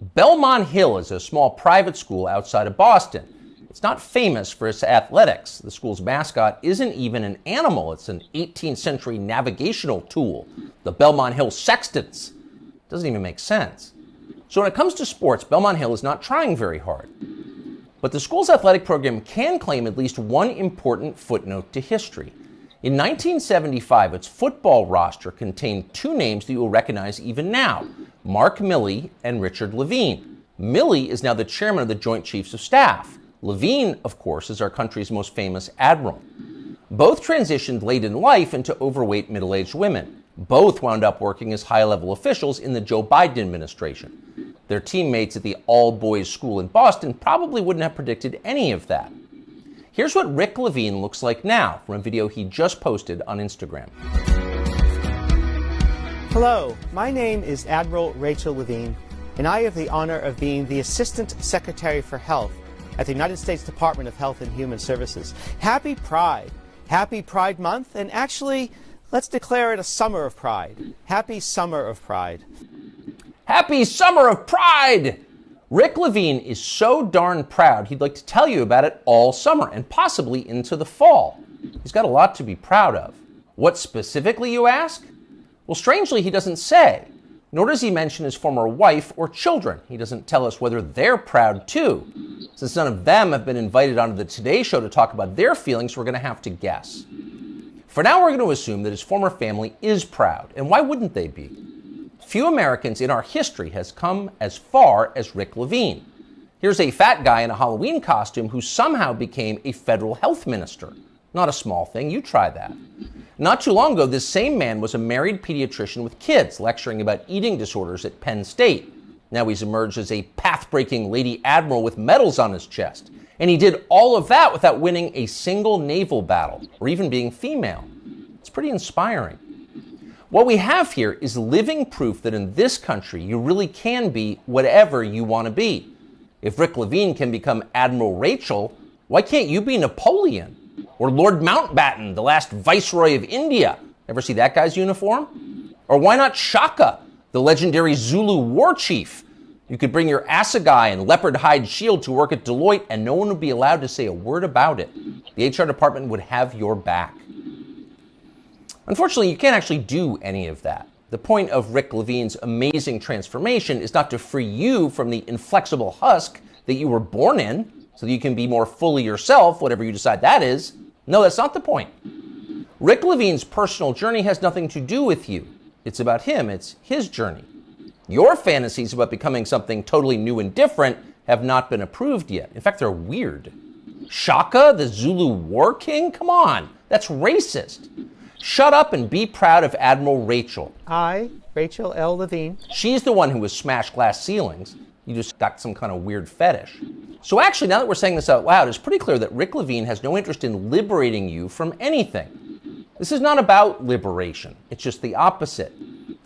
Belmont Hill is a small private school outside of Boston. It's not famous for its athletics. The school's mascot isn't even an animal. It's an 18th century navigational tool, the Belmont Hill Sextants. Doesn't even make sense. So when it comes to sports, Belmont Hill is not trying very hard. But the school's athletic program can claim at least one important footnote to history. In 1975, its football roster contained two names that you will recognize even now, Mark Milley and Richard Levine. Milley is now the chairman of the Joint Chiefs of Staff. Levine, of course, is our country's most famous admiral. Both transitioned late in life into overweight middle-aged women. Both wound up working as high-level officials in the Joe Biden administration. Their teammates at the all-boys school in Boston probably wouldn't have predicted any of that. Here's what Rick Levine looks like now from a video he just posted on Instagram. Hello, my name is Admiral Rachel Levine, and I have the honor of being the Assistant Secretary for Health at the United States Department of Health and Human Services. Happy Pride. Happy Pride Month, and actually, let's declare it a summer of pride. Happy Summer of Pride. Happy Summer of Pride! Rick Levine is so darn proud he'd like to tell you about it all summer and possibly into the fall. He's got a lot to be proud of. What specifically, you ask? Well, strangely, he doesn't say. Nor does he mention his former wife or children. He doesn't tell us whether they're proud too. Since none of them have been invited onto the Today Show to talk about their feelings, we're going to have to guess. For now, we're going to assume that his former family is proud. And why wouldn't they be? Few Americans in our history has come as far as Rick Levine. Here's a fat guy in a Halloween costume who somehow became a federal health minister. Not a small thing, you try that. Not too long ago, this same man was a married pediatrician with kids, lecturing about eating disorders at Penn State. Now he's emerged as a path-breaking lady admiral with medals on his chest. And he did all of that without winning a single naval battle, or even being female. It's pretty inspiring. What we have here is living proof that in this country, you really can be whatever you want to be. If Rick Levine can become Admiral Rachel, why can't you be Napoleon? Or Lord Mountbatten, the last Viceroy of India? Ever see that guy's uniform? Or why not Shaka, the legendary Zulu war chief? You could bring your assegai and leopard hide shield to work at Deloitte and no one would be allowed to say a word about it. The HR department would have your back. Unfortunately, you can't actually do any of that. The point of Rick Levine's amazing transformation is not to free you from the inflexible husk that you were born in so that you can be more fully yourself, whatever you decide that is. No, that's not the point. Rick Levine's personal journey has nothing to do with you. It's about him. It's his journey. Your fantasies about becoming something totally new and different have not been approved yet. In fact, they're weird. Shaka, the Zulu war king? Come on, that's racist. Shut up and be proud of Admiral Rachel. I, Rachel L. Levine. She's the one who has smashed glass ceilings. You just got some kind of weird fetish. So actually, now that we're saying this out loud, it's pretty clear that Rick Levine has no interest in liberating you from anything. This is not about liberation. It's just the opposite.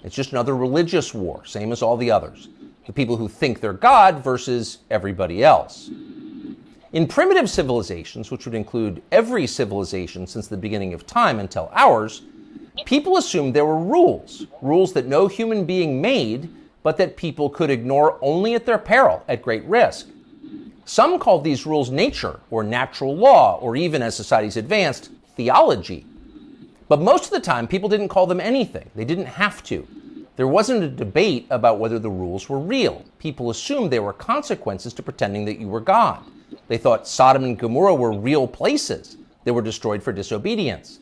It's just another religious war, same as all the others. The people who think they're God versus everybody else. In primitive civilizations, which would include every civilization since the beginning of time until ours, people assumed there were rules that no human being made, but that people could ignore only at their peril, at great risk. Some called these rules nature, or natural law, or even, as societies advanced, theology. But most of the time, people didn't call them anything. They didn't have to. There wasn't a debate about whether the rules were real. People assumed there were consequences to pretending that you were God. They thought Sodom and Gomorrah were real places. They were destroyed for disobedience.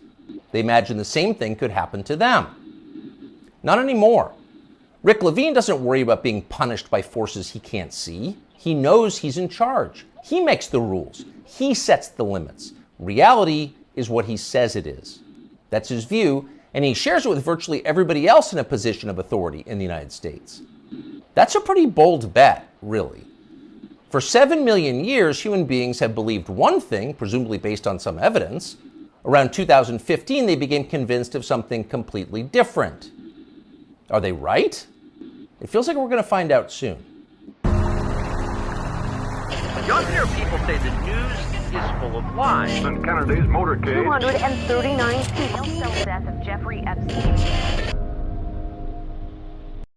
They imagined the same thing could happen to them. Not anymore. Rick Levine doesn't worry about being punished by forces he can't see. He knows he's in charge. He makes the rules. He sets the limits. Reality is what he says it is. That's his view, and he shares it with virtually everybody else in a position of authority in the United States. That's a pretty bold bet, really. For 7 million years, human beings have believed one thing, presumably based on some evidence. Around 2015, they became convinced of something completely different. Are they right? It feels like we're going to find out soon. Younger people say the news is full of lies. Kennedy's motorcade. 239 people. Cell death of Jeffrey Epstein.